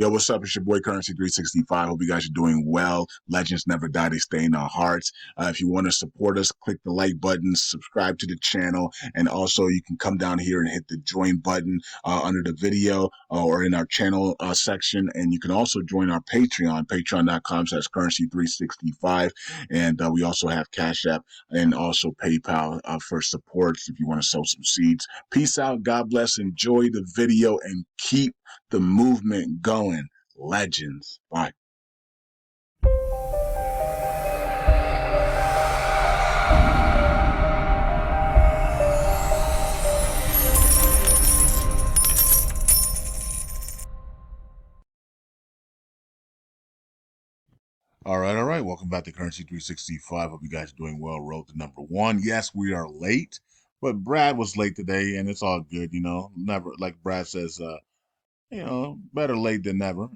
Yo, what's up? It's your boy Currency 365. Hope you guys are doing well. Legends never die, they stay in our hearts. If you want to support us, click the like button, subscribe to the channel, and also you can come down here and hit the join button under the video or in our channel section. And you can also join our Patreon, patreon.com/currency365. And we also have Cash App and also PayPal for supports if you want to sow some seeds. Peace out. God bless. Enjoy the video and keep the movement going. Legends. Bye. All right, all right. Welcome back to Currency 365. Hope you guys are doing well. Road to #1. Yes, we are late, but Brad was late today, and it's all good. Never, like Brad says, better late than never.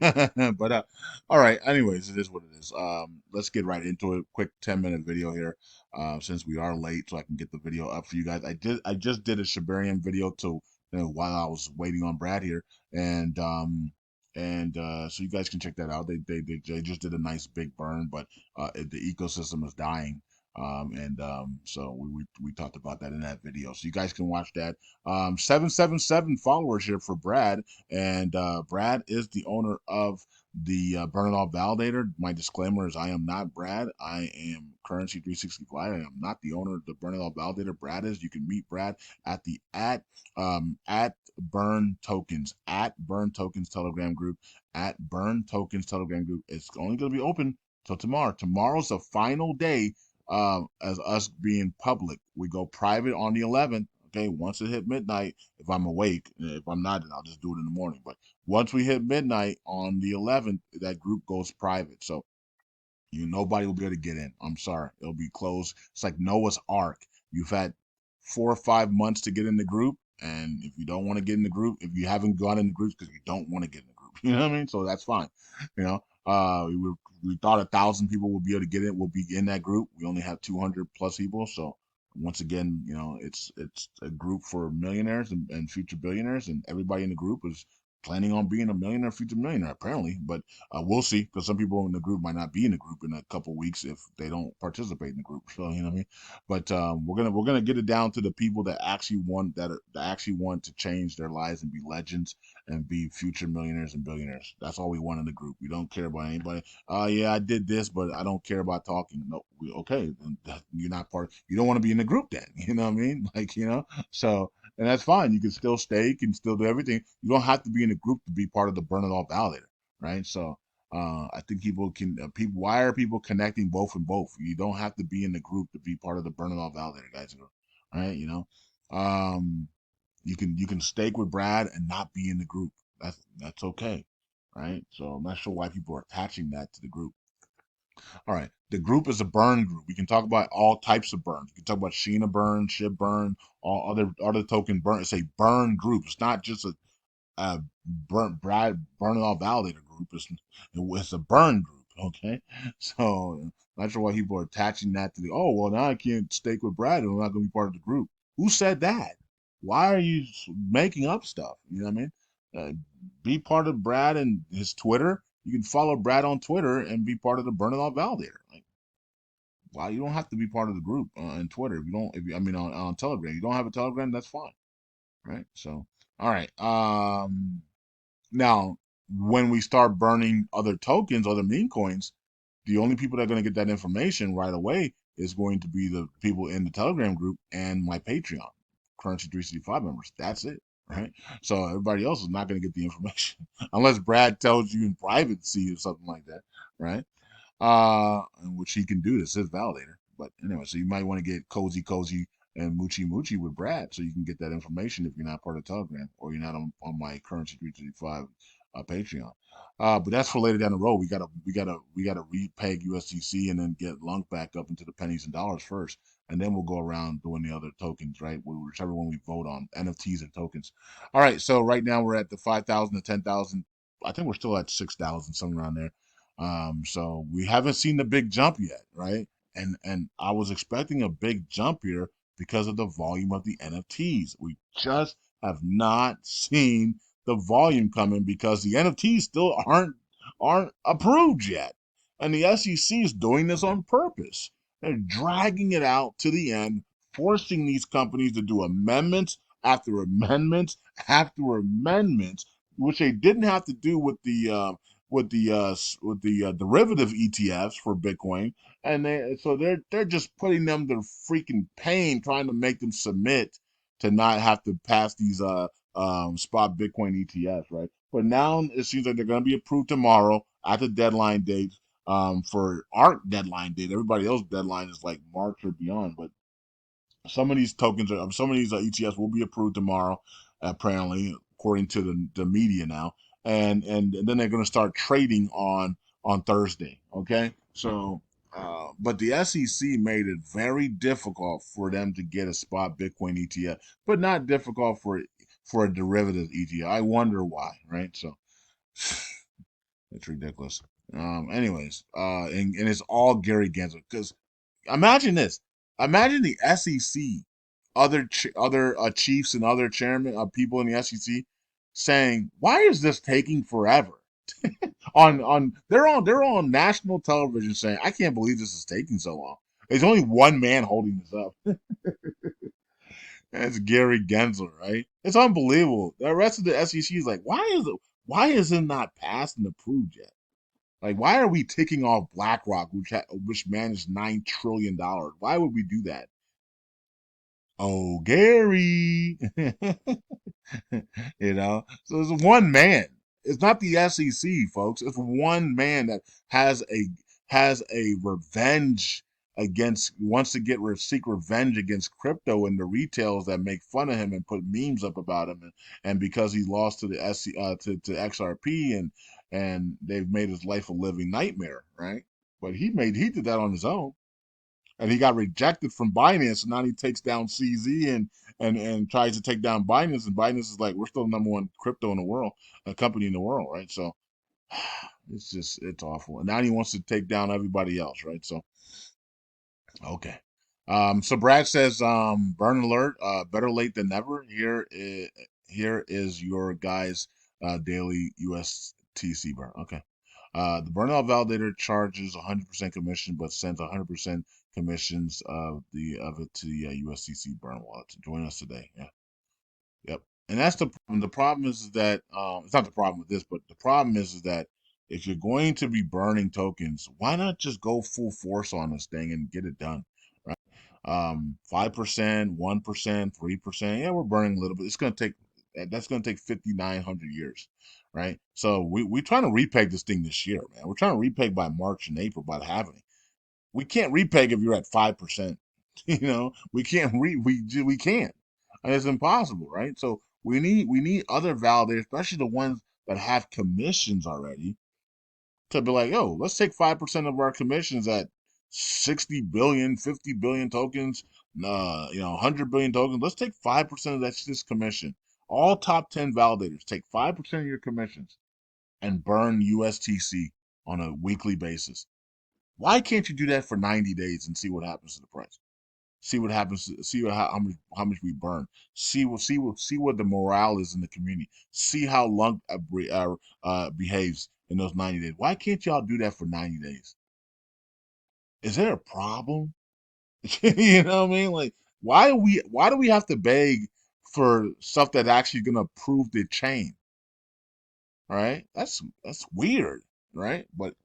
But all right. Anyways, it is what it is. Let's get right into it. Quick 10-minute video here, since we are late, so I can get the video up for you guys. I just did a Shibarium video to while I was waiting on Brad here, and so you guys can check that out. They just did a nice big burn, but the ecosystem is dying. So we talked about that in that video. So you guys can watch that. 777 followers here for Brad, and Brad is the owner of the Burn It All Validator. My disclaimer is I am not Brad. I am Currency 365. I am not the owner of the Burn It All Validator. Brad is. You can meet Brad at the at Burn Tokens Telegram group, at Burn Tokens Telegram group. It's only going to be open till tomorrow. Tomorrow's the final day as us being public. We go private on the 11th. Okay, once it hit midnight, if I'm awake, if I'm not, then I'll just do it in the morning. But once we hit midnight on the 11th, that group goes private. So nobody will be able to get in. I'm sorry, it'll be closed. It's like Noah's Ark. You've had 4 or 5 months to get in the group, and if you don't want to get in the group, if you haven't gone in the groups because you don't want to get in the group, you know what I mean? So that's fine. You know, we thought 1,000 people would be able to get in. Will be in that group. We only have 200 plus people. So once again, it's a group for millionaires and future billionaires, and everybody in the group is planning on being a millionaire, future millionaire, apparently. But we'll see, because some people in the group might not be in the group in a couple weeks if they don't participate in the group. So you know what I mean. But we're gonna get it down to the people that actually want to change their lives and be legends and be future millionaires and billionaires. That's all we want in the group. We don't care about anybody. Yeah, I did this, but I don't care about talking. No, okay, then you're not part. You don't want to be in the group then. You know what I mean? So. And that's fine. You can still stay, you can still do everything. You don't have to be in a group to be part of the Burn It All Validator, right? So I think people can people. Why are people connecting both and both? You don't have to be in the group to be part of the Burn It All Validator, guys. Right? You can stake with Brad and not be in the group. That's okay, right? So I'm not sure why people are attaching that to the group. All right. The group is a burn group. We can talk about all types of burns. We can talk about Sheena burn, Shib burn, all other token burn. It's a burn group. It's not just a burn it all validator group. It's a burn group. Okay. So not sure why people are attaching that to the, oh well, now I can't stake with Brad and I'm not gonna be part of the group. Who said that? Why are you making up stuff? You know what I mean? Be part of Brad and his Twitter. You can follow Brad on Twitter and be part of the Burn It All Validator. Like, why you don't have to be part of the group on Twitter? If you don't, if you, I mean, on Telegram, you don't have a Telegram, that's fine, right? So, all right. Now, when we start burning other tokens, other meme coins, the only people that are going to get that information right away is going to be the people in the Telegram group and my Patreon, Currency 365 members. That's it, right? So everybody else is not going to get the information unless Brad tells you in privacy or something like that, right? Which he can do. This is validator. But anyway, so you might want to get cozy and moochie with Brad, so you can get that information if you're not part of Telegram or you're not on my Currency 365 Patreon. But that's for later down the road. We gotta repeg USDC and then get LUNC back up into the pennies and dollars first, and then we'll go around doing the other tokens, right? Whichever one we vote on, NFTs and tokens. All right, so right now we're at the 5,000 to 10,000. I think we're still at 6,000, somewhere around there. So we haven't seen the big jump yet, right? And I was expecting a big jump here because of the volume of the NFTs. We just have not seen the volume coming because the NFTs still aren't approved yet. And the SEC is doing this on purpose. They're dragging it out to the end, forcing these companies to do amendments after amendments after amendments, which they didn't have to do with the derivative ETFs for Bitcoin, and they're just putting them to freaking pain trying to make them submit to not have to pass these spot Bitcoin ETFs, right? But now it seems like they're going to be approved tomorrow at the deadline date. For our deadline date, everybody else's deadline is like March or beyond. But some of these ETFs will be approved tomorrow, apparently, according to the media now, and then they're going to start trading on Thursday. Okay, so. But the SEC made it very difficult for them to get a spot Bitcoin ETF, but not difficult for a derivative ETF. I wonder why, right? So it's ridiculous. Anyways, and it's all Gary Gensler because imagine this. Imagine the SEC, other chiefs and other chairmen of people in the SEC saying, "Why is this taking forever?" They're on national television saying, "I can't believe this is taking so long." There's only one man holding this up. That's Gary Gensler, right? It's unbelievable. The rest of the SEC is like, why is it not passed and approved yet? Like, why are we ticking off BlackRock, which managed $9 trillion? Why would we do that? Oh, Gary, So it's one man. It's not the SEC, folks. It's one man that has a has a revenge against wants to seek revenge against crypto and the retails that make fun of him and put memes up about him, and because he lost to the to XRP, and they've made his life a living nightmare, right? But he did that on his own, and he got rejected from Binance. And now he takes down CZ and tries to take down Binance. And Binance is like, we're still the number one crypto in the world, a company in the world, right? So it's awful. And now he wants to take down everybody else, right? So okay. So Brad says, burn alert, better late than never. Here is your guys' daily USTC burn. Okay. The burnout validator charges 100% commission, but sends 100% commissions of it to the USDC burn wallet. Join us today. Yeah. Yep. And that's the problem. The problem is that it's not the problem with this, but the problem is that if you're going to be burning tokens, why not just go full force on this thing and get it done, right? 5%, 1%, 3%. Yeah, we're burning a little bit. That's gonna take 5,900 years, right? So we're trying to repeg this thing this year, man. We're trying to repeg by March and April by halving. We can't repeg if you're at 5%. We can't. And it's impossible, right? So we need other validators, especially the ones that have commissions already, to be like, yo, let's take 5% of our commissions at 60 billion, 50 billion tokens, 100 billion tokens. Let's take 5% of this commission. All top 10 validators take 5% of your commissions and burn USTC on a weekly basis. Why can't you do that for 90 days and see what happens to the price? See what happens. See how much we burn. See what the morale is in the community. See how LUNC behaves in those 90 days. Why can't y'all do that for 90 days? Is there a problem? You know what I mean? Like, why do we have to beg for stuff that actually gonna prove the chain? Right? That's weird, right? But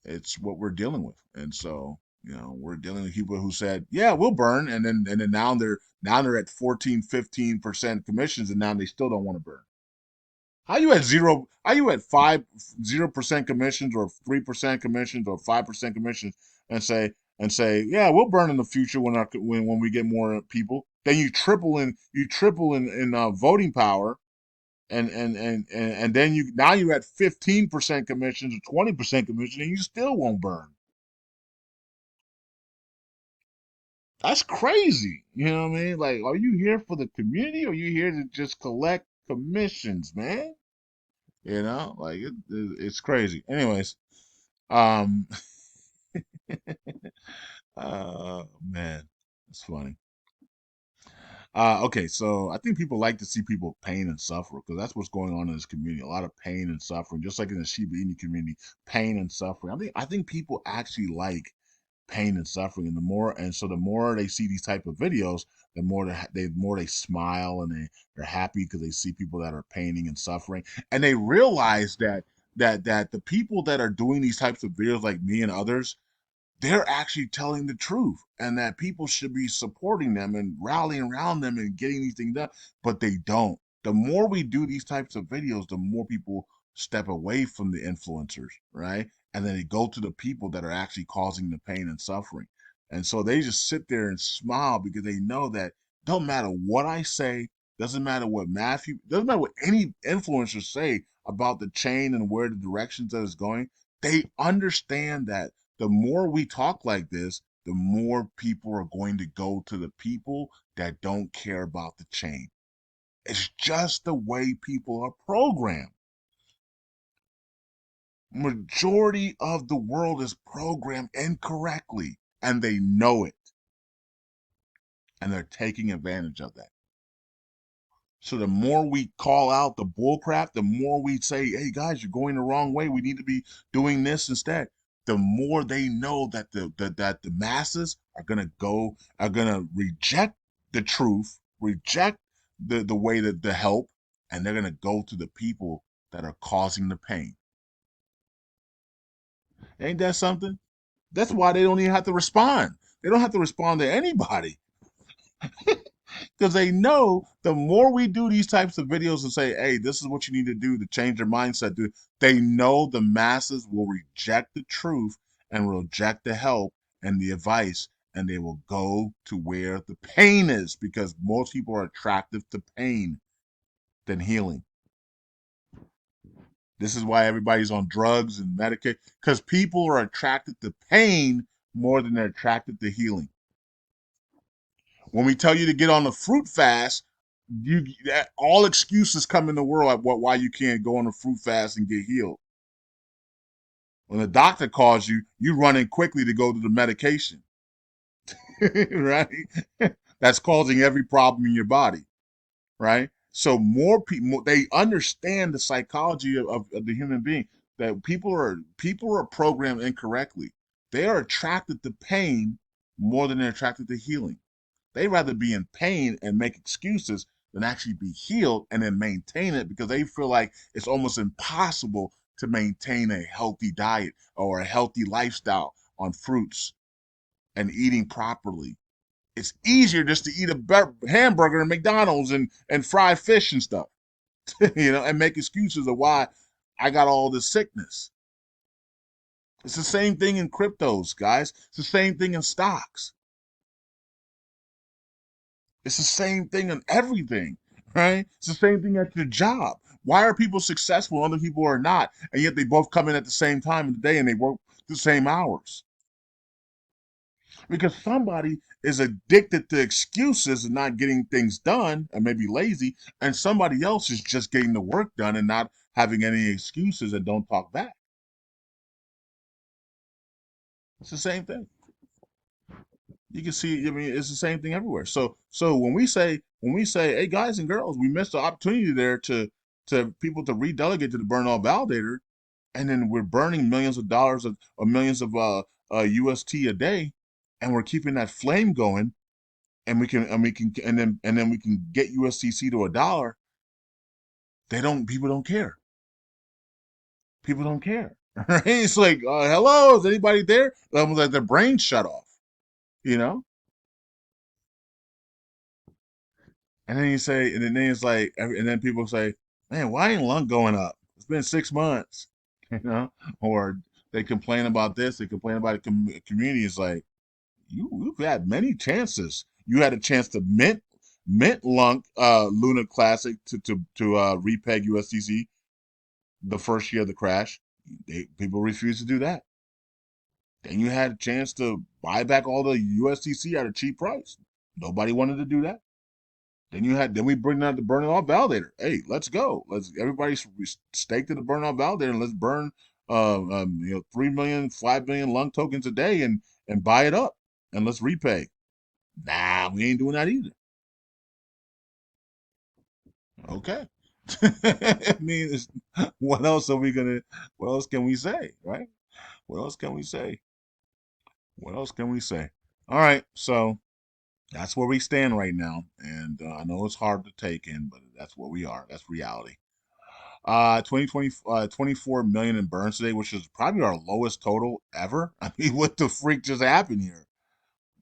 it's what we're dealing with, and so we're dealing with people who said, "Yeah, we'll burn," and then now they're at 14, 15% commissions, and now they still don't want to burn. How you at zero? How you at 0% commissions or 3% commissions or 5% commissions, and say, "Yeah, we'll burn in the future when we get more people." Then you triple in voting power, and then you're at 15% commissions or 20% commission, and you still won't burn. That's crazy. You know what I mean? Like, are you here for the community or are you here to just collect commissions, man? Like it's crazy. Anyways, um, man, it's funny. Okay, so I think people like to see people pain and suffer because that's what's going on in this community. A lot of pain and suffering, just like in the Shiba Inu community, pain and suffering. I think people actually like pain and suffering, and the more they see these type of videos, the more they smile and they're happy because they see people that are paining and suffering, and they realize that the people that are doing these types of videos, like me and others, they're actually telling the truth and that people should be supporting them and rallying around them and getting these things done, but they don't. The more we do these types of videos, the more people step away from the influencers, right? And then they go to the people that are actually causing the pain and suffering. And so they just sit there and smile because they know that don't matter what I say, doesn't matter what Matthew, doesn't matter what any influencers say about the chain and where the directions that it's going, they understand that the more we talk like this, the more people are going to go to the people that don't care about the chain. It's just the way people are programmed. Majority of the world is programmed incorrectly, and they know it, and they're taking advantage of that. So the more we call out the bullcrap, the more we say, "Hey guys, you're going the wrong way. We need to be doing this instead." The more they know that the masses are gonna reject the truth, reject the way that the help, and they're gonna go to the people that are causing the pain. Ain't that something? That's why they don't even have to respond. They don't have to respond to anybody. Because they know the more we do these types of videos and say, hey, this is what you need to do to change your mindset, dude, they know the masses will reject the truth and reject the help and the advice, and they will go to where the pain is because most people are attracted to pain than healing. This is why everybody's on drugs and Medicaid because people are attracted to pain more than they're attracted to healing. When we tell you to get on the fruit fast, all excuses come in the world at why you can't go on a fruit fast and get healed. When the doctor calls you, you run in quickly to go to the medication, right? That's causing every problem in your body, right? So more people they understand the psychology of the human being that people are programmed incorrectly. They are attracted to pain more than they're attracted to healing. They rather be in pain and make excuses than actually be healed and then maintain it because they feel like it's almost impossible to maintain a healthy diet or a healthy lifestyle on fruits and eating properly. It's easier just to eat a hamburger at McDonald's and fried fish and stuff, and make excuses of why I got all this sickness. It's the same thing in cryptos, guys. It's the same thing in stocks. It's the same thing in everything, right? It's the same thing at your job. Why are people successful and other people are not? And yet they both come in at the same time of the day and they work the same hours. Because somebody is addicted to excuses and not getting things done and maybe lazy, and somebody else is just getting the work done and not having any excuses and don't talk back. It's the same thing. You can see, I mean, it's the same thing everywhere. So when we say, hey guys and girls, we missed the opportunity there to people to redelegate to the burn off validator, and then we're burning millions of dollars or millions of UST a day, and we're keeping that flame going, and then we can get USDC to $1. People don't care. People don't care. Right? It's like, hello, is anybody there? Almost like their brain shut off, you know? And then you say, and then it's like, and then people say, man, why ain't LUNC going up? It's been 6 months, you know? Or they complain about this, they complain about the community. It's like, you've had many chances. You had a chance to mint LUNC Luna Classic to repeg USDC the first year of the crash. People refused to do that. Then you had a chance to buy back all the USDC at a cheap price. Nobody wanted to do that. Then we bring out the burn it off validator. Hey, let's go. Let's everybody stake to the burn off validator and let's burn 3 million, 5 million lung tokens a day and buy it up and let's repay. Nah, we ain't doing that either. Okay. I mean, what else are we gonna? What else can we say, right? What else can we say? What else can we say? All right, so that's where we stand right now, and I know it's hard to take in, but that's where we are. That's reality. 2020, 24 million in burns today, which is probably our lowest total ever. I mean, what the freak just happened here?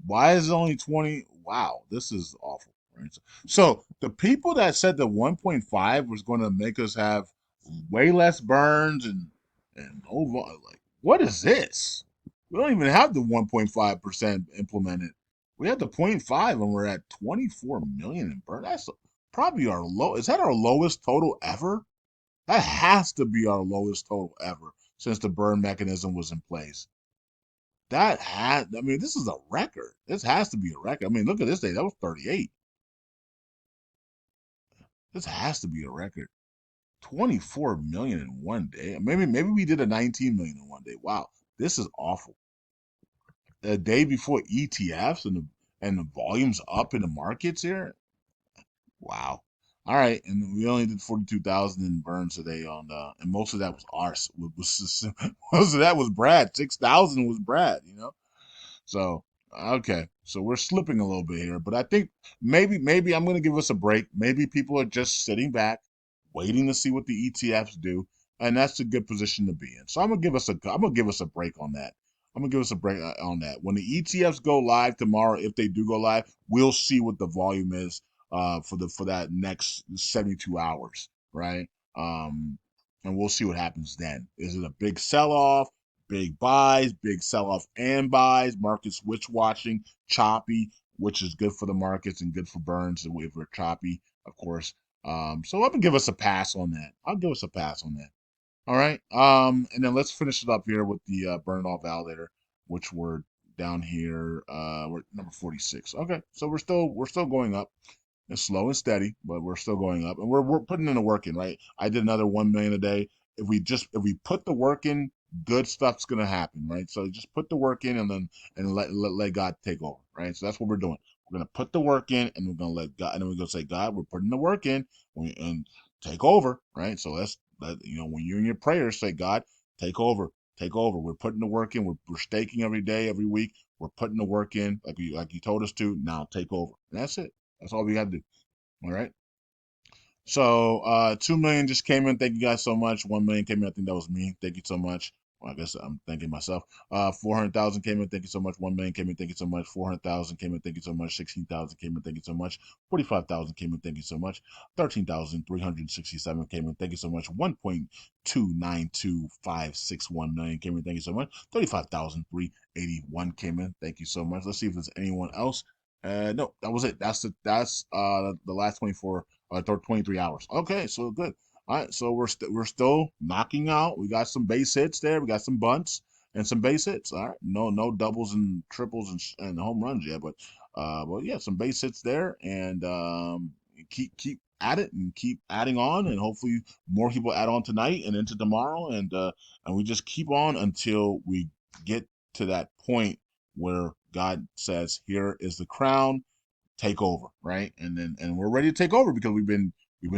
Why is it only 20? Wow, this is awful. Right? So the people that said the 1.5 was going to make us have way less burns and over, like, what is this? We don't even have the 1.5% implemented. We have the zero point 0.5 and we're at 24 million in burn. That's probably our low. Is that our lowest total ever? That has to be our lowest total ever since the burn mechanism was in place. I mean, this is a record. This has to be a record. I mean, look at this day. That was 38. This has to be a record. 24 million in one day. Maybe we did a 19 million in one day. Wow. This is awful. A day before ETFs and the volume's up in the markets here. Wow. All right, and we only did 42,000 in burns today and most of that was ours. Most of that was Brad. 6,000 was Brad. So okay, so we're slipping a little bit here, but I think maybe I'm going to give us a break. Maybe people are just sitting back, waiting to see what the ETFs do, and that's a good position to be in. So I'm gonna give us a break on that. I'm gonna give us a break on that. When the ETFs go live tomorrow, if they do go live, we'll see what the volume is for that next 72 hours, right? Um, and we'll see what happens then. Is it a big sell off? Big buys, big sell off and buys, market switch watching, choppy, which is good for the markets and good for burns if we're choppy, of course. So I'm gonna give us a pass on that. I'll give us a pass on that. All right. And then let's finish it up here with the burn off validator, which we're down here. We're number 46. Okay, so we're still going up. It's slow and steady, but we're still going up, and we're putting in the work in, right? I did another 1 million a day. If we put the work in, good stuff's gonna happen, right? So just put the work in, and then let God take over, right? So that's what we're doing. We're gonna put the work in, and we're gonna let God, and then we're gonna say, God, we're putting the work in, and take over, right? So when you're in your prayers, say, God, take over, take over. We're putting the work in. We're staking every day, every week. We're putting the work in, like you told us to. Now take over. And that's it. That's all we got to do. All right. So 2 million just came in. Thank you guys so much. 1 million came in. I think that was me. Thank you so much. Well, I guess I'm thanking myself. 400,000 came in. Thank you so much. 1 million came in. Thank you so much. 400,000 came in. Thank you so much. 16,000 came in. Thank you so much. 45,000 came in. Thank you so much. 13,367 came in. Thank you so much. 1.2925619 came in. Thank you so much. 35,381 came in. Thank you so much. Let's see if there's anyone else. No, that was it. That's the last 23 hours. Okay, so good. All right, so we're still knocking out. We got some base hits there. We got some bunts and some base hits. All right, no doubles and triples and home runs yet, but yeah, some base hits there, and keep at it and keep adding on, and hopefully more people add on tonight and into tomorrow, and we just keep on until we get to that point where God says, "Here is the crown, take over," right? And we're ready to take over because we've been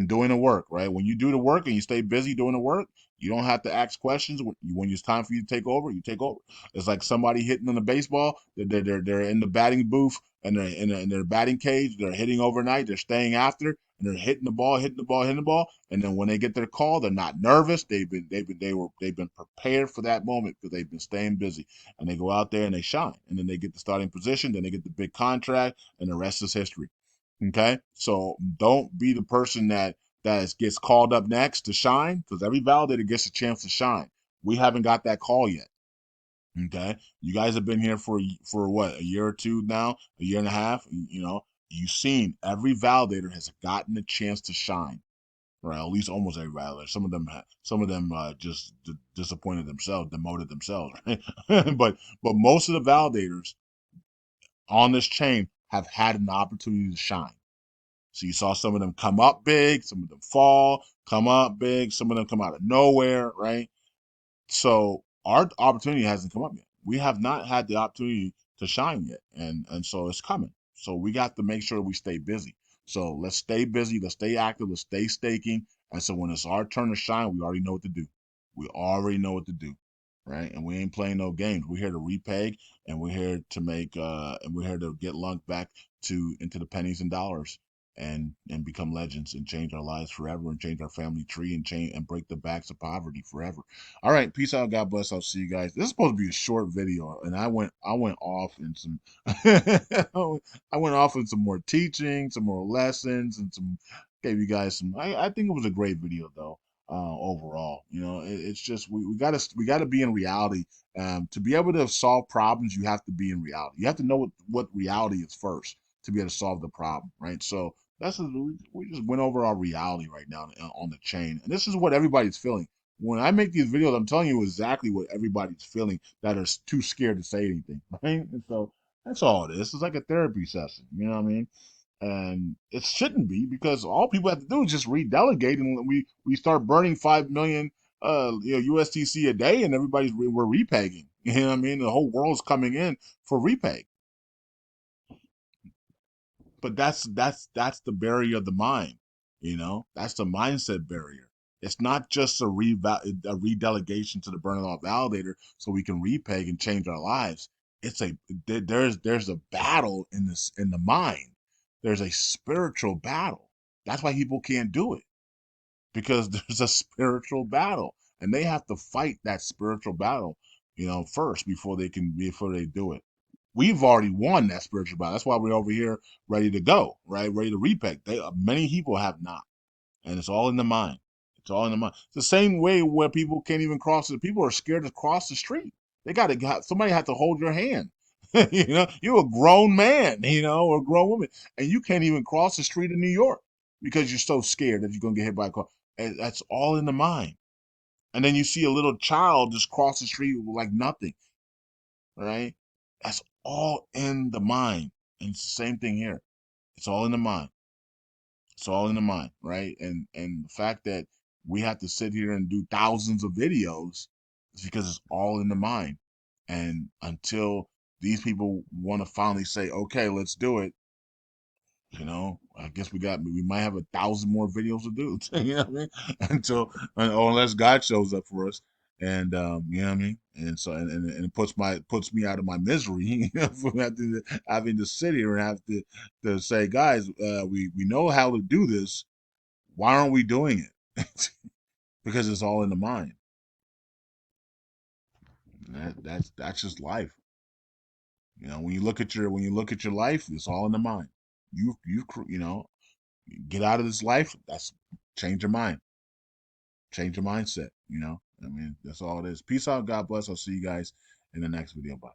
doing the work, right? When you do the work and you stay busy doing the work, you don't have to ask questions. When it's time for you to take over, you take over. It's like somebody hitting on the baseball. They're in the batting booth and they're in their batting cage. They're hitting overnight. They're staying after and they're hitting the ball, hitting the ball, hitting the ball. And then when they get their call, they're not nervous. They've been prepared for that moment because they've been staying busy. And they go out there and they shine. And then they get the starting position. Then they get the big contract, and the rest is history. Okay, so don't be the person that gets called up next to shine, because every validator gets a chance to shine. We haven't got that call yet. Okay, you guys have been here for what, a year or two now, a year and a half. You've seen every validator has gotten a chance to shine, right? At least almost every validator. Some of them just disappointed themselves, demoted themselves, right? but most of the validators on this chain have had an opportunity to shine. So you saw some of them come up big, some of them fall, come up big, some of them come out of nowhere, right? So our opportunity hasn't come up yet. We have not had the opportunity to shine yet, and so it's coming. So we got to make sure we stay busy. So let's stay busy, let's stay active, let's stay staking. And so when it's our turn to shine, we already know what to do. We already know what to do, right? And we ain't playing no games. We're here to repeg, and we're here to make and we're here to get LUNC back to into the pennies and dollars, and become legends and change our lives forever, and change our family tree, and change and break the backs of poverty forever. All right, peace out, God bless. I'll see you guys. This is supposed to be a short video, and I went off in some I went off in some more teaching, some more lessons, and some gave you guys some. I think it was a great video though. Overall, it's just we gotta be in reality. To be able to solve problems, you have to be in reality. You have to know what reality is first to be able to solve the problem, right? So we just went over our reality right now on the chain, and this is what everybody's feeling. When I make these videos, I'm telling you exactly what everybody's feeling that are too scared to say anything, right? And so that's all it is. It's like a therapy session, you know what I mean? And it shouldn't be, because all people have to do is just redelegate, and we start burning 5 million USDC a day, and we're repegging. You know what I mean? The whole world's coming in for repeg. But that's the barrier of the mind. That's the mindset barrier. It's not just a redelegation to the burning off validator so we can repeg and change our lives. It's there's a battle in the mind. There's a spiritual battle. That's why people can't do it, because there's a spiritual battle, and they have to fight that spiritual battle, first, before they do it. We've already won that spiritual battle. That's why we're over here ready to go, right? Ready to repeg. Many people have not, and it's all in the mind. It's all in the mind. It's the same way where people can't even cross it. People are scared to cross the street. They got to somebody have to hold your hand. You're a grown man, or a grown woman, and you can't even cross the street in New York because you're so scared that you're gonna get hit by a car. And that's all in the mind. And then you see a little child just cross the street like nothing, right? That's all in the mind. And it's the same thing here. It's all in the mind. It's all in the mind, right? And the fact that we have to sit here and do thousands of videos is because it's all in the mind. And until these people want to finally say, okay, let's do it, I guess we might have 1,000 more videos to do. You know what I mean? Unless God shows up for us, and you know what I mean. And so and it puts me out of my misery, for having to sit here and have to say, guys, we know how to do this. Why aren't we doing it? Because it's all in the mind. And that's just life. When you look at your life, it's all in the mind. Get out of this life. That's change your mind, change your mindset. I mean, that's all it is. Peace out. God bless. I'll see you guys in the next video. Bye.